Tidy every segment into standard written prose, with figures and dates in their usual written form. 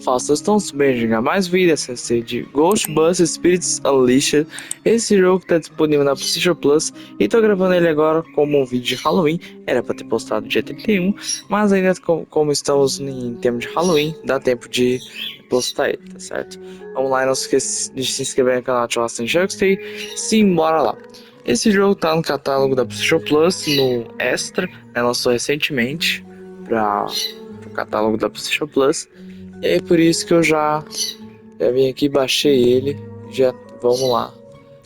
Fala, vocês estão bem jogar mais vídeos de Ghostbusters Spirits Unleashed. Esse jogo está disponível na Especial Plus e tô gravando ele agora como um vídeo de Halloween. Era para ter postado dia 31, mas ainda como estamos em tempo de Halloween, dá tempo de postar ele, tá certo? Vamos lá, não se esqueça de se inscrever no canal, ativar o sininho, gostei. Sim, bora lá. Esse jogo tá no catálogo da Especial Plus, no Extra, lançou recentemente para o catálogo da Especial Plus. E é por isso que eu já vim aqui, baixei ele, já vamos lá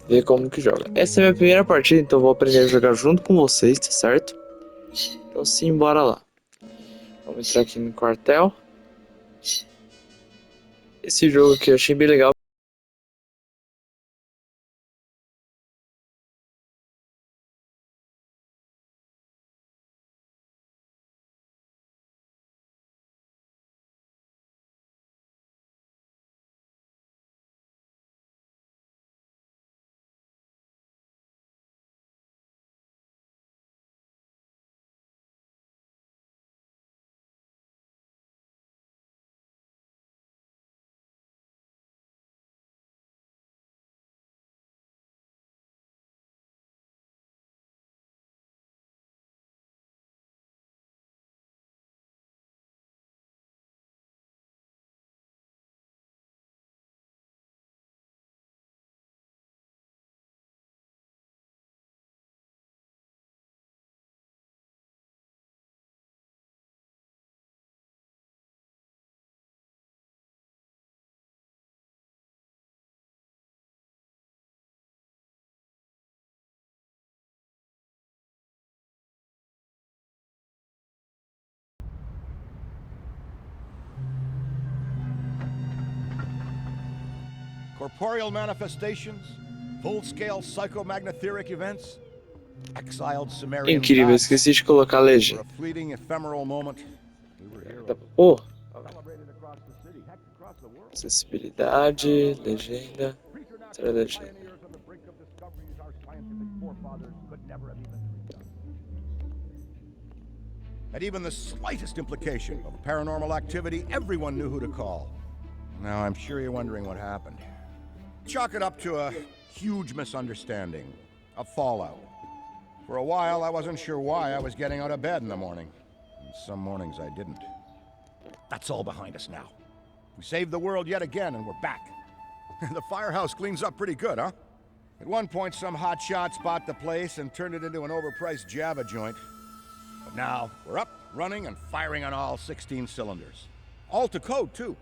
ver como que joga. Essa é a minha primeira partida, então eu vou aprender a jogar junto com vocês, tá certo? Então sim, bora lá. Vamos entrar aqui no quartel. Esse jogo aqui eu achei bem legal. Corporeal manifestations, full-scale psychomagnetheric events, exiled Sumerian Incrível, gods. esqueci de colocar a For legenda. a fleeting, ephemeral moment, we were heroes. Oh, Celebrated across the city, heck, across the world. acessibilidade, legenda, outra legenda. Pioneers on the brink of discoveries our scientific forefathers could never have even dreamed of. At even the slightest implication of paranormal activity, everyone knew who to call. Now, I'm sure you're wondering what happened. Chalk it up to a huge misunderstanding, a fallout. For a while, I wasn't sure why I was getting out of bed in the morning. And some mornings I didn't. That's all behind us now. We saved the world yet again, and we're back. The firehouse cleans up pretty good, huh? At one point, some hotshots bought the place and turned it into an overpriced Java joint. But now, we're up, running, and firing on all 16 cylinders. All to code, too.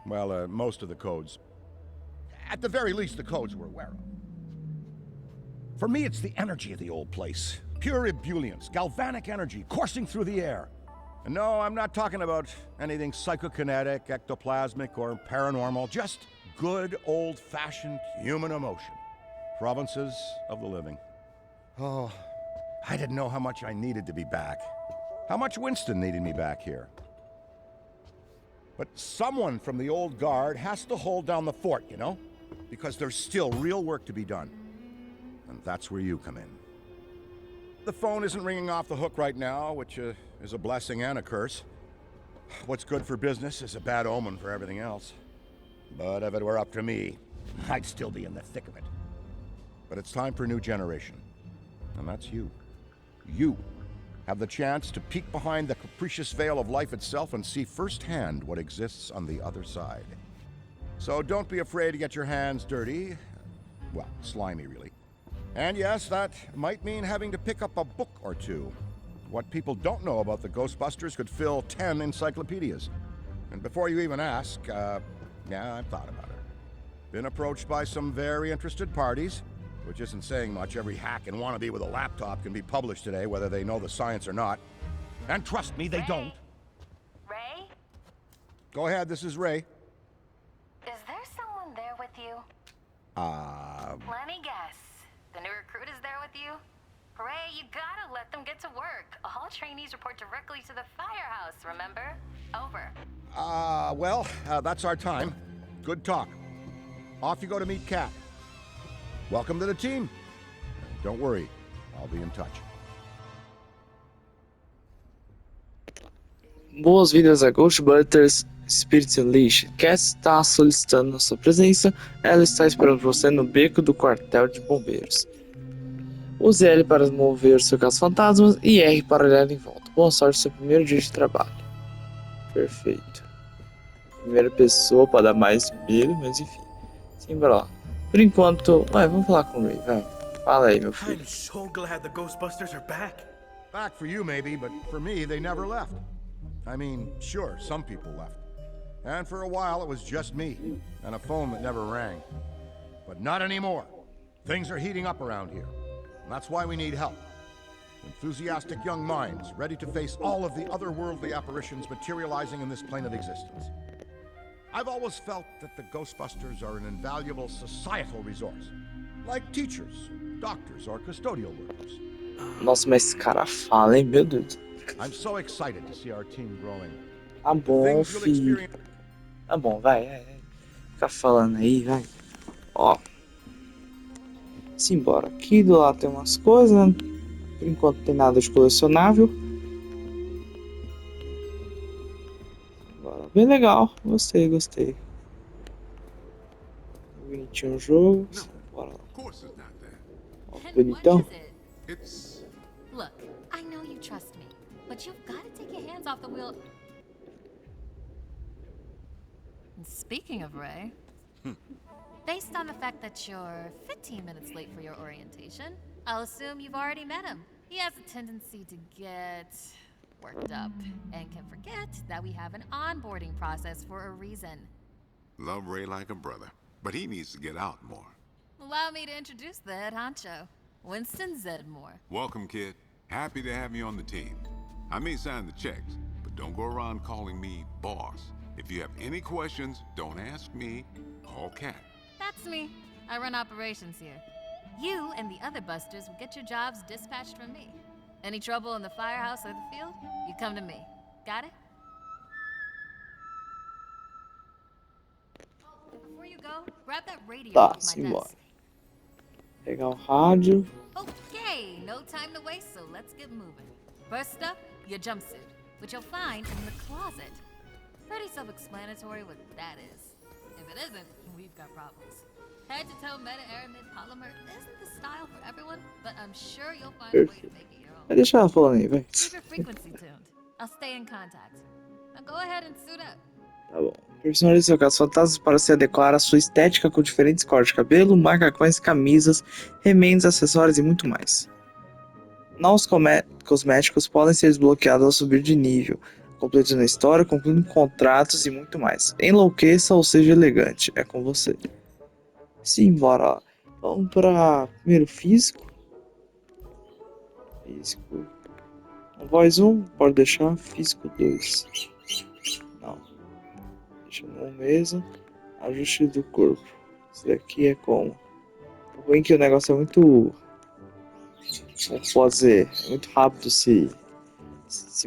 Well, most of the codes. At the very least, the codes we're aware of. For me, it's the energy of the old place. Pure ebullience, galvanic energy coursing through the air. And no, I'm not talking about anything psychokinetic, ectoplasmic, or paranormal. Just good, old-fashioned human emotion. Provinces of the living. Oh, I didn't know how much I needed to be back. How much Winston needed me back here. But someone from the old guard has to hold down the fort, you know? Because there's still real work to be done. And that's where you come in. The phone isn't ringing off the hook right now, which is a blessing and a curse. What's good for business is a bad omen for everything else. But if it were up to me, I'd still be in the thick of it. But it's time for a new generation. And that's you. You have the chance to peek behind the capricious veil of life itself and see firsthand what exists on the other side. So don't be afraid to get your hands dirty. Well, slimy, really. And yes, that might mean having to pick up a book or two. What people don't know about the Ghostbusters could fill 10 encyclopedias. And before you even ask, yeah, I've thought about it. Been approached by some very interested parties, which isn't saying much. Every hack and wannabe with a laptop can be published today, whether they know the science or not. And trust me, they don't. Ray? Go ahead, this is Ray. Is there someone there with you? Let me guess. The new recruit is there with you? Ray, you gotta let them get to work. All trainees report directly to the firehouse, remember? Over. Well, that's our time. Good talk. Off you go to meet Kat. Welcome to the team. Don't worry, I'll be in touch. Boas-vindas a Ghostbusters Spirits Unleashed. Cass está solicitando a sua presença. Ela está esperando você no beco do quartel de bombeiros. Use L para mover seu caça-fantasmas e R para olhar em volta. Boa sorte no seu primeiro dia de trabalho. Perfeito. Primeira pessoa para dar mais medo, mas enfim. Simbora lá. Por enquanto, vamos falar com o Ray, vai. Fala aí, meu filho. I'm so glad the Ghostbusters are back. Back for you, maybe, but for me, they never left. I mean, sure, some people left. And for a while, it was just me, and a phone that never rang. But not anymore. Things are heating up around here. And that's why we need help. Enthusiastic young minds ready to face all of the otherworldly apparitions materializing in this plane of existence. I've always felt that the Ghostbusters are an invaluable societal resource, like teachers, doctors, or custodial workers. Nossa, mas esse cara fala, hein, meu Deus. I'm so excited to see our team growing. Tá bom, filho. Tá bom, vai. Fica falando aí, vai. Ó. Simbora. Aqui do lado tem umas coisas, né? Por enquanto não tem nada de colecionável. Simbora. Bem legal. Gostei. Bonitinho o jogo. Bora lá. Of course it's not that. Ó, And bonitão. what is it? It's Look, I know you trust me, but you've got to take your hands off the wheel. And speaking of Ray, based on the fact that you're 15 minutes late for your orientation, I'll assume you've already met him. He has a tendency to get worked up and can forget that we have an onboarding process for a reason. love Ray like a brother, but he needs to get out more. Allow me to introduce the head honcho, Winston Zedmore. Welcome, kid. Happy to have you on the team. I may sign the checks, but don't go around calling me boss. If you have any questions, don't ask me. Call Cat. That's me. I run operations here. You and the other busters will get your jobs dispatched from me. Any trouble in the firehouse or the field, you come to me. Got it? Before you go, grab that radio Tá, off my simbora. desk. Pegar o rádio. Okay, no time to waste, so let's get moving. First up, your jumpsuit, which you'll find in the closet. Pretty self-explanatory what that is. If it isn't, we've got problems. Head-to-toe meta-aramid polymer isn't the style for everyone, but I'm sure you'll find a way to make it your own. Vai deixar ela falando aí, vai. Keep your frequency tuned. I'll stay in contact. Now go ahead and suit up. Tá bom. Personalize seu caça-fantasmas para se adequar à sua estética com diferentes cortes de cabelo, macacões, camisas, remendos, acessórios e muito mais. Novos cosméticos podem ser desbloqueados ao subir de nível, completando a história, concluindo contratos e muito mais. Enlouqueça ou seja elegante, é com você. Simbora lá. Vamos para primeiro físico. Voz 1, pode deixar. Físico 2. Não. Deixa no mesmo. Ajuste do corpo. Isso daqui é como? O ruim é que o negócio é muito. Como pode dizer? É muito rápido esse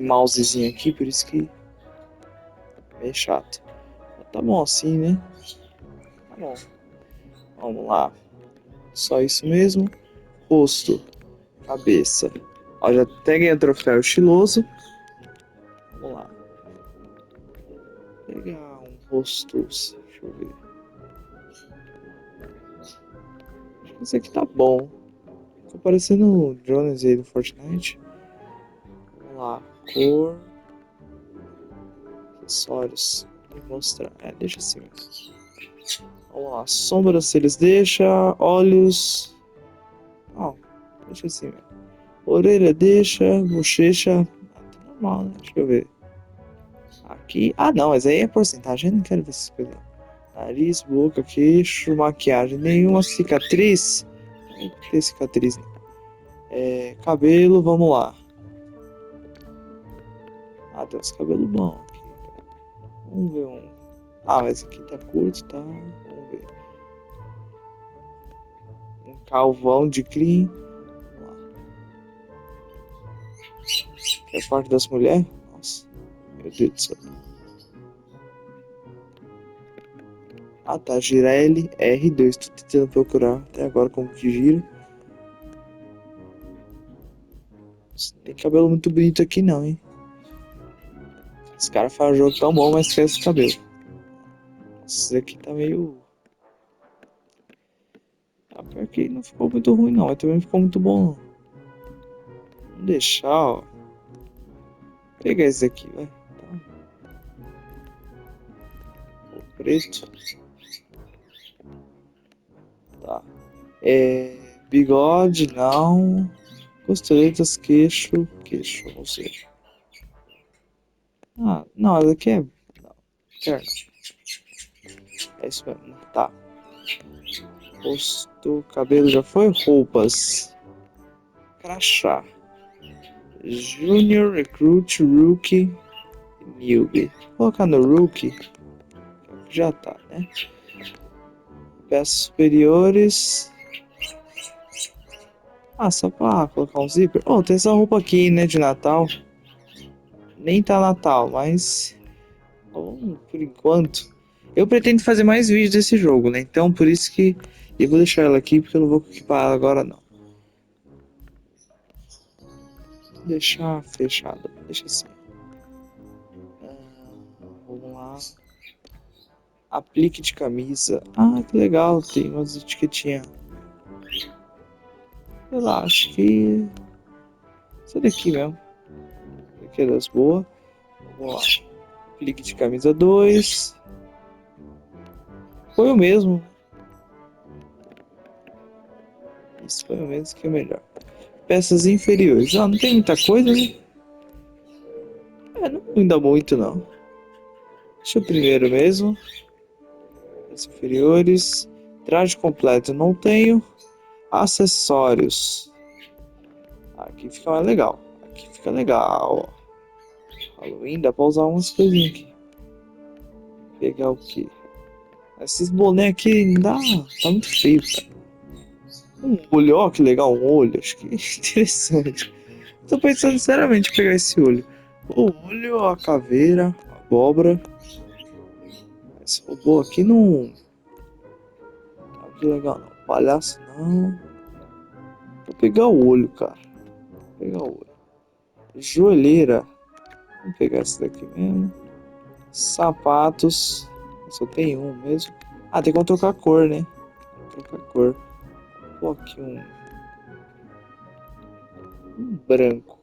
mousezinho aqui, por isso que é meio chato. Mas tá bom assim, né? Tá bom. Vamos lá. Só isso mesmo. Rosto. Cabeça. Ó, já até ganhei o troféu estiloso. Vamos lá. Pegar um rosto. Deixa eu ver. Acho que esse aqui tá bom. Tô parecendo o Jonas aí do Fortnite. Vamos lá. Cor. Acessórios. Vou mostrar. Deixa assim mesmo. Vamos lá. Sobrancelhas deixa. Olhos. Deixa assim mesmo. Orelha deixa. Bochecha. Tá normal, né? Deixa eu ver. Aqui. Não, mas aí é porcentagem. Eu não quero ver essas coisas. Nariz, boca, queixo, maquiagem. Nenhuma cicatriz. Não tem cicatriz. Cabelo, vamos lá. Tem uns cabelos bons aqui. Vamos ver um. Mas aqui tá curto, tá? Vamos ver. Um calvão de clean. Vamos lá. Que é a parte das mulheres? Nossa. Meu Deus do céu. Tá. Gira L, R2. Tô tentando procurar até agora como que gira. Não tem cabelo muito bonito aqui não, hein? Os caras fazem um jogo tão bom, mas esquece o cabelo. Esse daqui tá meio... Ah, pior que não ficou muito ruim não, mas também não ficou muito bom não. Vamos deixar, ó. Vou pegar esse aqui, vai. Tá. O preto. Tá. Bigode, não. Costeletas, queixo, não sei. Ah, não, essa aqui é... Não, quero não. É isso mesmo, tá. Rosto, cabelo já foi? Roupas. Crachá. Junior, Recruit, Rookie, Newbie. Vou colocar no Rookie. Já tá, né? Peças superiores. Ah, só pra colocar um zíper. Oh, tem essa roupa aqui, né, de Natal. Nem tá Natal, mas... Bom, por enquanto. Eu pretendo fazer mais vídeos desse jogo, né? Então, por isso que eu vou deixar ela aqui, porque eu não vou equipar ela agora, não. Vou deixar fechado. Deixa assim. Vamos lá. Aplique de camisa. Ah, que legal. Tem umas etiquetinhas. Sei lá, acho que... Essa daqui mesmo. Essa daqui é das boas. Vamos lá. Aplique de camisa 2. Foi o mesmo. Isso foi o mesmo que é melhor. Peças inferiores. Ah, não tem muita coisa, né? Não ainda muito, não. Deixa o primeiro mesmo. Peças inferiores. Traje completo não tenho. Acessórios. Aqui fica mais legal. Aqui fica legal, ó. Halloween, dá pra usar umas coisinhas aqui. Pegar o que? Esses bonés aqui não dá. Tá muito feio, cara. Um olho, ó, que legal, um olho. Acho que é interessante. Tô pensando sinceramente em pegar esse olho. O olho, a caveira, a abóbora. Esse robô aqui não. Tá que legal, não. Palhaço não. Vou pegar o olho, cara. Vou pegar o olho. Joelheira. Vou pegar esse daqui mesmo. Sapatos. Só tem um mesmo. Ah, tem como trocar a cor, né? Trocar a cor. Vou aqui um branco.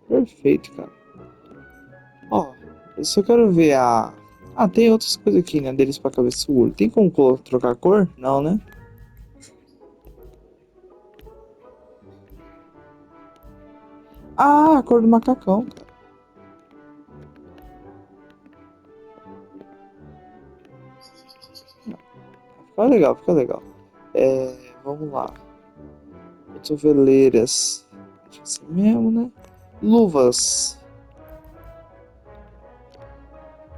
Perfeito, cara. Ó, eu só quero ver a... Ah, tem outras coisas aqui, né? Deles pra cabeça do olho. Tem como trocar a cor? Não, né? Ah, a cor do macacão, cara. Fica legal, fica legal. Vamos lá. Cotoveleiras. Deixa assim mesmo, né? Luvas.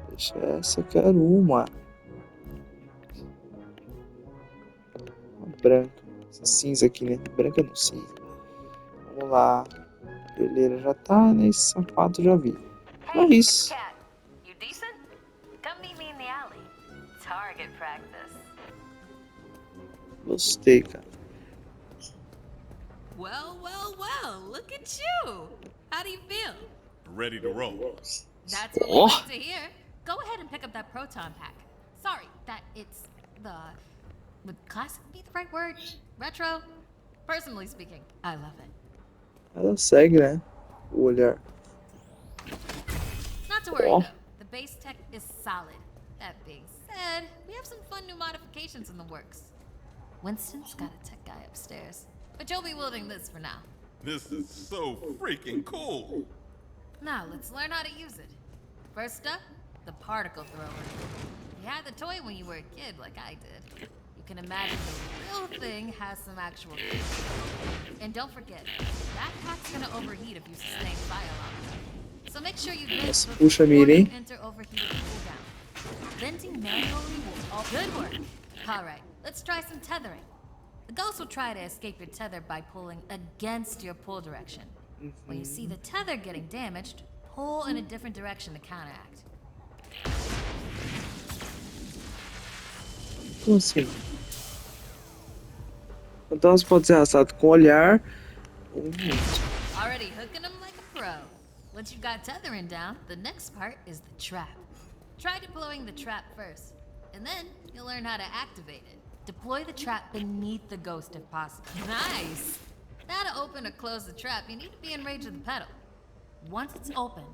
Deixa essa, eu quero uma. Uma branca. Essa cinza aqui, né? Branca não, cinza. Vamos lá. Joelheira já tá, né? Esse sapato já vi. É Hey, it's isso. Cat. You decent? Come meet me in the alley. Target practice. Gostei, cara. Well, well, well, look at you. How do you feel? Ready to roll. That's what we Oh. like to hear. Go ahead and pick up that proton pack. Sorry, that it's the... Would classic be the right word? Retro? Personally speaking, I love it. Ela segue, né? O olhar. Not to worry Oh. though, the base tech is solid. That being said, we have some fun new modifications in the works. Winston's got a tech guy upstairs, but you'll be wielding this for now. This is so freaking cool. Now, let's learn how to use it. First up, the particle thrower. You had the toy when you were a kid, like I did. You can imagine the real thing has some actual heat. And don't forget, that pack's gonna overheat if you sustain fire long. So make sure you vent puxa a mira, before you hein? enter overheated cooldown. Venting manually will all good work. Alright, let's try some tethering. The ghost will try to escape your tether by pulling against your pull direction. When you see the tether getting damaged, pull in a different direction to counteract. Como assim? Então você pode ser arrastado com o olhar ou muito. Already hooking them like a pro. Once you've got tethering down, the next part is the trap. Try deploying the trap first, and then you'll learn how to activate it. Deploy the trap beneath the ghost if possible. Nice! Now to open or close the trap, you need to be in range of the pedal. Once it's open,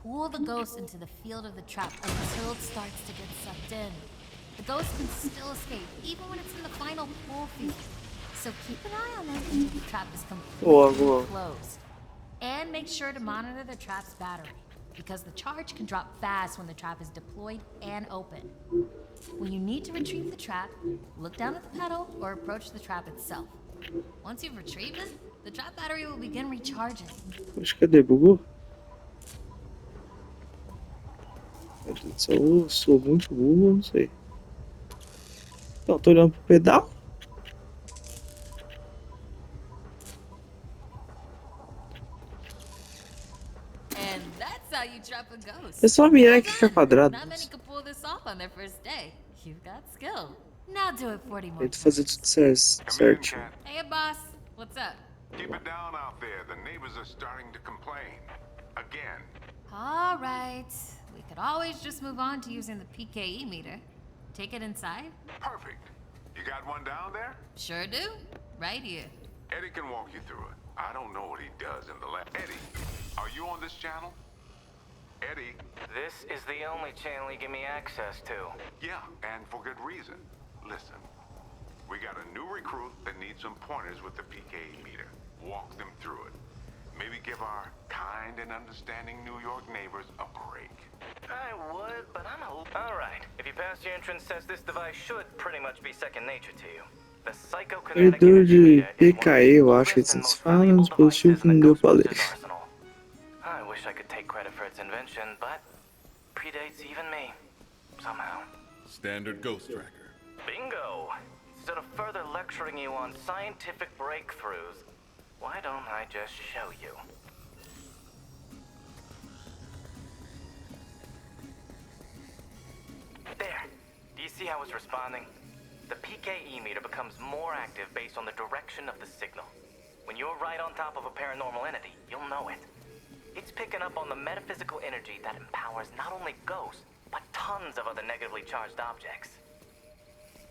pull the ghost into the field of the trap until it starts to get sucked in. The ghost can still escape, even when it's in the final pull field. So keep an eye on it until the trap is completely closed. And make sure to monitor the trap's battery, because the charge can drop fast when the trap is deployed and open. When you need to retrieve the trap, look down at the pedal or approach the trap itself. Once you've retrieved it, the trap battery will begin recharging. Mas cadê? Bugou? Eu sou muito burro, não sei. Não, tô olhando pro pedal. And that's how you trap a ghost. É só mirar que fica quadrado. Not many can pull this off on their first day. You've got skill. Now do it 40 more Tem que fazer times. tudo certinho. Hey, boss. What's up? Keep it down out there. The neighbors are starting to complain. Again. All right. We could always just move on to using the PKE meter. Take it inside? Perfect. You got one down there? Sure do. Right here. Eddie can walk you through it. I don't know what he does in the lab. Eddie, are you on this channel? Eddie? This is the only channel you give me access to. Yeah, and for good reason. Listen, we got a new recruit that needs some pointers with the PKE meter. Walk them through it. Maybe give our kind and understanding New York neighbors a break. I would, but I'm a... Alright, if you pass your entrance test, this device should pretty much be second nature to you. The psychokinetic Perdedor energy de meter is one of PKE, the eu acho que oldest and eles most falam, valuable dispositivo devices que in não the deu pra ler. Ghostbusters arsenal. I wish I could take credit for its invention, but predates even me. Somehow. Standard ghost tracker. Bingo! Instead of further lecturing you on scientific breakthroughs, why don't I just show you? There. Do you see how it's responding? The PKE meter becomes more active based on the direction of the signal. When you're right on top of a paranormal entity, you'll know it. It's picking up on the metaphysical energy that empowers not only ghosts, but tons of other negatively charged objects.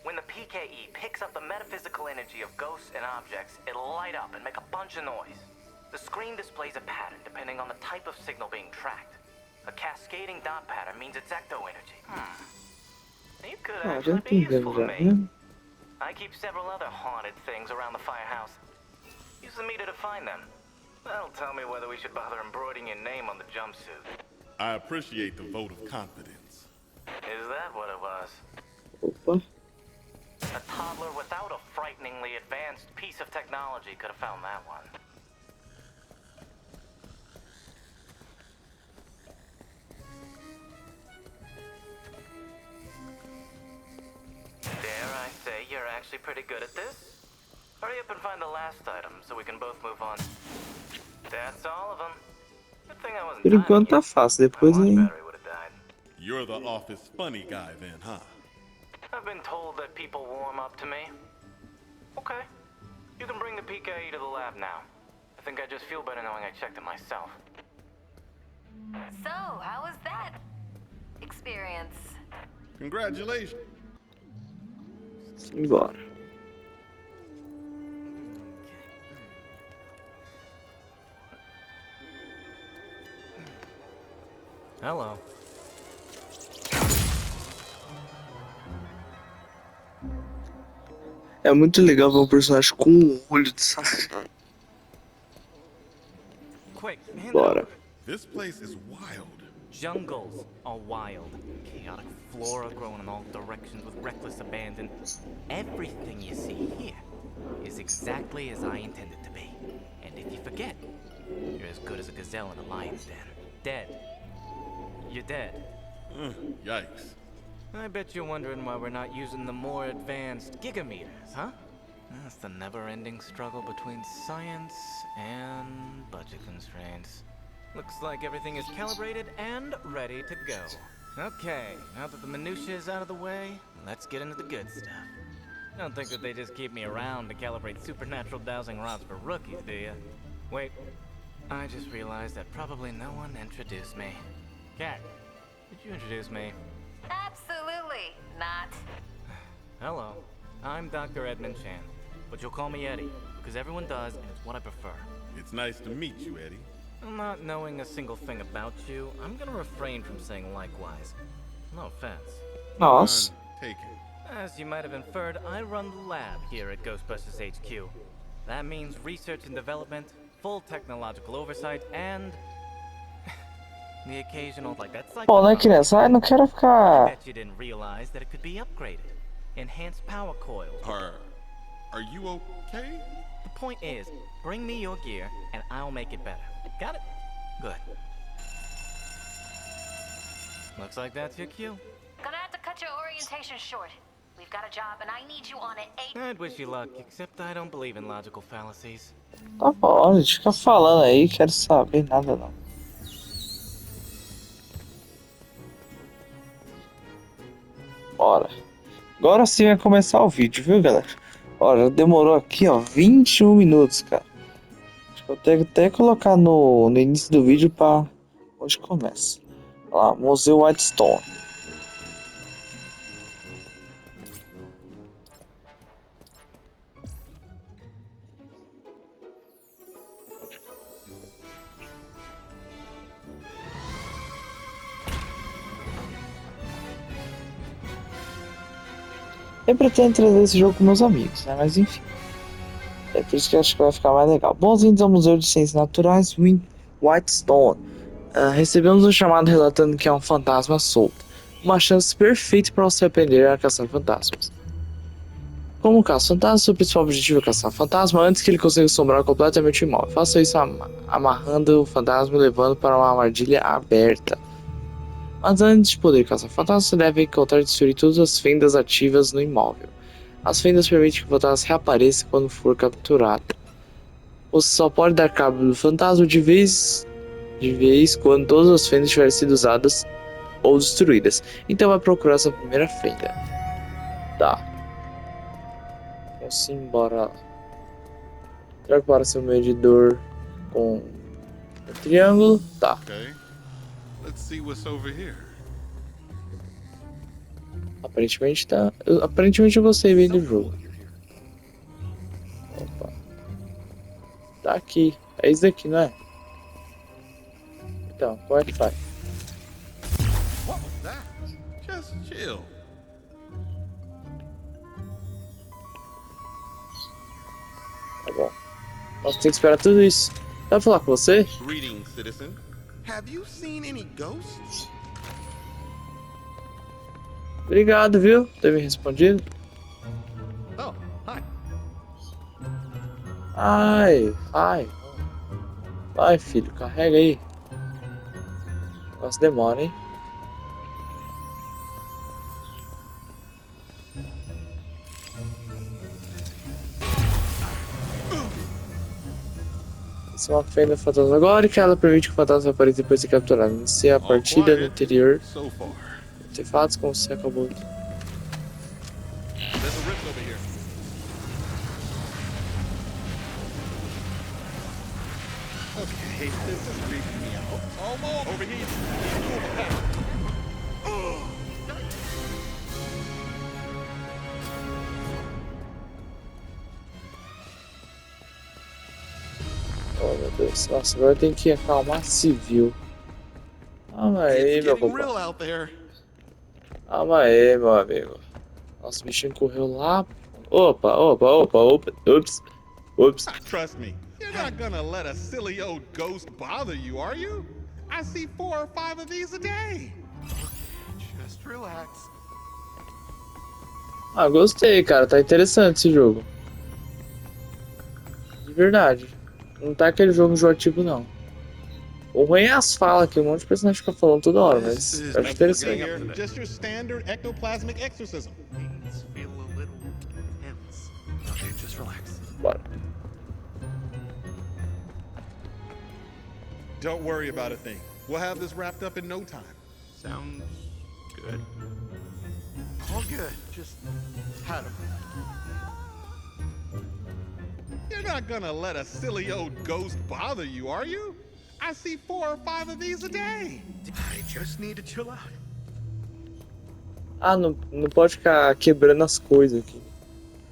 When the PKE picks up the metaphysical energy of ghosts and objects, it'll light up and make a bunch of noise. The screen displays a pattern depending on the type of signal being tracked. A cascading dot pattern means it's ecto energy. You could Ah, já actually be entendemos useful to já, me. né? I keep several other haunted things around the firehouse. Use the meter to find them. That'll tell me whether we should bother embroidering your name on the jumpsuit. I appreciate the vote of confidence. Is that what it was? Opa. A toddler without a frighteningly advanced piece of technology could have found that one. Dare I say you're actually pretty good at this? Hurry up and find the last item so we can both move on. That's all of them. Good thing I wasn't Por enquanto tá timing you. fácil, My depois watch aí. battery would have died. You're the office funny guy then, huh? I've been told that people warm up to me. Okay. You can bring the PKE to the lab now. I think I just feel better knowing I checked it myself. So, how was that experience? Congratulations. Simbora. Hello. É muito legal ver um personagem com um olho de saco. Quick, hand Bora. up. This place is wild. Jungles are wild. Chaotic flora growing in all directions with reckless abandon. Everything you see here is exactly as I intended to be. And if you forget, you're as good as a gazelle in a lion's den. Dead. You're dead. Yikes. I bet you're wondering why we're not using the more advanced gigameters, huh? That's the never-ending struggle between science and budget constraints. Looks like everything is calibrated and ready to go. Okay, now that the minutiae is out of the way, let's get into the good stuff. Don't think that they just keep me around to calibrate supernatural dowsing rods for rookies, do you? Wait, I just realized that probably no one introduced me. Cat, did you introduce me? Absolutely not. Hello, I'm Dr. Edmund Chan, but you'll call me Eddie, because everyone does, and it's what I prefer. It's nice to meet you, Eddie. Not knowing a single thing about you, I'm gonna refrain from saying likewise. No offense. Nossa. None taken. As you might have inferred, I run the lab here at Ghostbusters HQ. That means research and development, full technological oversight, and the occasional, like that Pô, né, psycho. criança? Ai, não quero I ficar. bet you didn't realize that it could be upgraded. Enhanced power coils. Are you okay? The point is, bring me your gear, and I'll make it better. Got it? Good. Looks like that's your cue. Gonna have to cut your orientation short. We've got a job and I need you on it I'd wish you luck, except I don't believe in logical fallacies. Tá bom, gente, fica falando aí, quero saber nada não. Bora. Agora sim vai começar o vídeo, viu, galera? Ó, já demorou aqui, ó, 21 minutos, cara. Acho que eu tenho que até colocar no início do vídeo pra onde começa. Olha lá, Museu Whitestone. Eu pretendo trazer esse jogo com meus amigos, né? Mas enfim. É por isso que eu acho que vai ficar mais legal. Bom-vindos ao Museu de Ciências Naturais Whitestone. Recebemos um chamado relatando que é um fantasma solto. Uma chance perfeita para você aprender a caçar fantasmas. Como caça fantasma, seu principal objetivo é caçar fantasma antes que ele consiga assombrar completamente o imóvel. Faça isso amarrando o fantasma e levando para uma armadilha aberta. Mas antes de poder caçar fantasma, você deve encontrar e destruir todas as fendas ativas no imóvel. As fendas permitem que o fantasma reapareça quando for capturado. Você só pode dar cabo do fantasma de vez quando todas as fendas tiverem sido usadas ou destruídas. Então vai procurar sua primeira fenda. Tá. Vamos embora lá. Troque para seu medidor com o triângulo. Tá. Okay. Let's see what's over here. Aparentemente tá. Aparentemente eu gostei bem do jogo. Opa. Tá aqui. É isso daqui, não é? Então, como é que faz? What was that? Just chill. Tá bom. Nossa, tem que esperar tudo isso. Dá pra falar com você? Greetings, citizen. Have you seen any ghosts? Obrigado, viu? Por ter me respondido. Oh, hi. Ai. Vai, filho, carrega aí. O negócio demora, hein? Essa é uma fenda fantasma agora que ela permite que o fantasma apareça depois de ser capturado. Inicia a partida no interior. So far. Artefatos como você acabou. There's a rift over here. Okay, this is creeping me out. Almost over here. Oh meu Deus. Nossa, agora tem que acalmar civil. Calma aí, meu Getting papai. real out there. Calma aí, meu amigo. Nossa, o bichinho correu lá. Opa. Ups. Trust me, you're not gonna let a silly old ghost bother you, are you? I see 4 or 5 of these a day. Just relax. Ah, gostei, cara. Tá interessante esse jogo. De verdade. Não tá aquele jogo enjoativo, não. O ruim é as falas, que um monte de personagem fica falando toda hora, mas eu acho interessante. Just your standard ectoplasmic exorcism. Things feel a little tense. Okay, just relax. Bora. Don't worry about a thing. We'll have this wrapped up in no time. Sounds good. All good. Just had him. You're not gonna let a silly old ghost bother you, are you? I see 4 or 5 of these a day. I just need to chill out. Ah, não pode ficar quebrando as coisas aqui.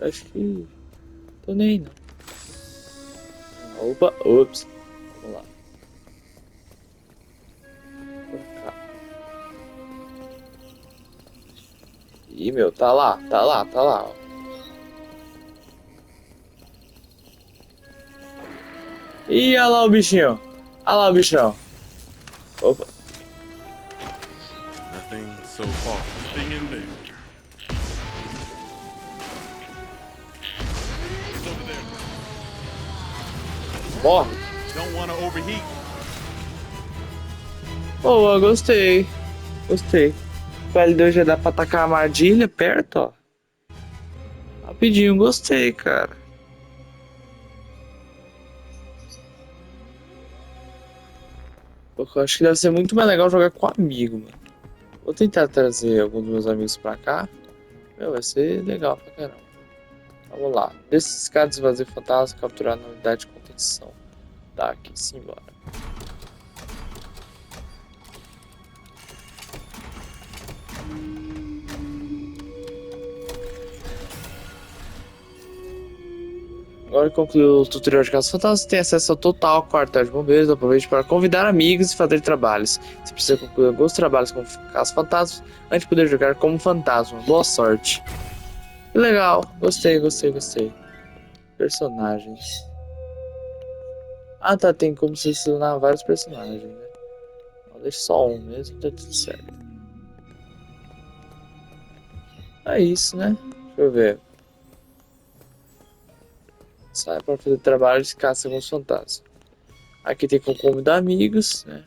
Acho que... tô nem aí, não. Opa, ops. Vamos lá. Pra cá. Ih, meu, tá lá. Ó. Ih, olha lá o bichinho. Olha lá o bichão. Opa. Nothing so far from being in danger. It's over there. Morre. Don't want to overheat. Boa, gostei. Gostei. O L2 já dá pra atacar a armadilha perto, ó. Rapidinho, gostei, cara. Eu acho que deve ser muito mais legal jogar com amigo, mano. Vou tentar trazer alguns dos meus amigos pra cá. Meu, vai ser legal pra caramba. Vamos lá. Deixa esses caras esvaziar fantasma, capturar na unidade de contenção. Tá, aqui, simbora. Agora que concluiu o tutorial de caça fantasma, tem acesso ao total ao quartel de bombeiros. Aproveite para convidar amigos e fazer trabalhos. Você precisa concluir alguns trabalhos com caça fantasmas antes de poder jogar como fantasma. Boa sorte. Que legal, gostei. Personagens. Ah tá, tem como selecionar vários personagens, né? Deixa só um mesmo, tá tudo certo. É isso, né? Deixa eu ver. Sai para fazer trabalho de caça com os fantasmas. Aqui tem como convidar amigos, né?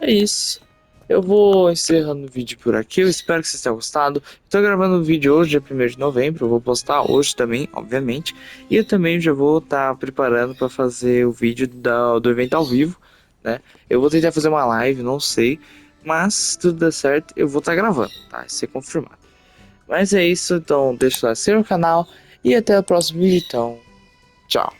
É isso. Eu vou encerrando o vídeo por aqui. Eu espero que vocês tenham gostado. Estou gravando o vídeo hoje, dia 1º de novembro. Eu vou postar hoje também, obviamente. E eu também já vou estar preparando para fazer o vídeo do evento ao vivo, né? Eu vou tentar fazer uma live, não sei. Mas se tudo der certo, eu vou estar gravando, tá? Isso é confirmado. Mas é isso, então deixa lá seu canal. E até o próximo vídeo, então. Tchau.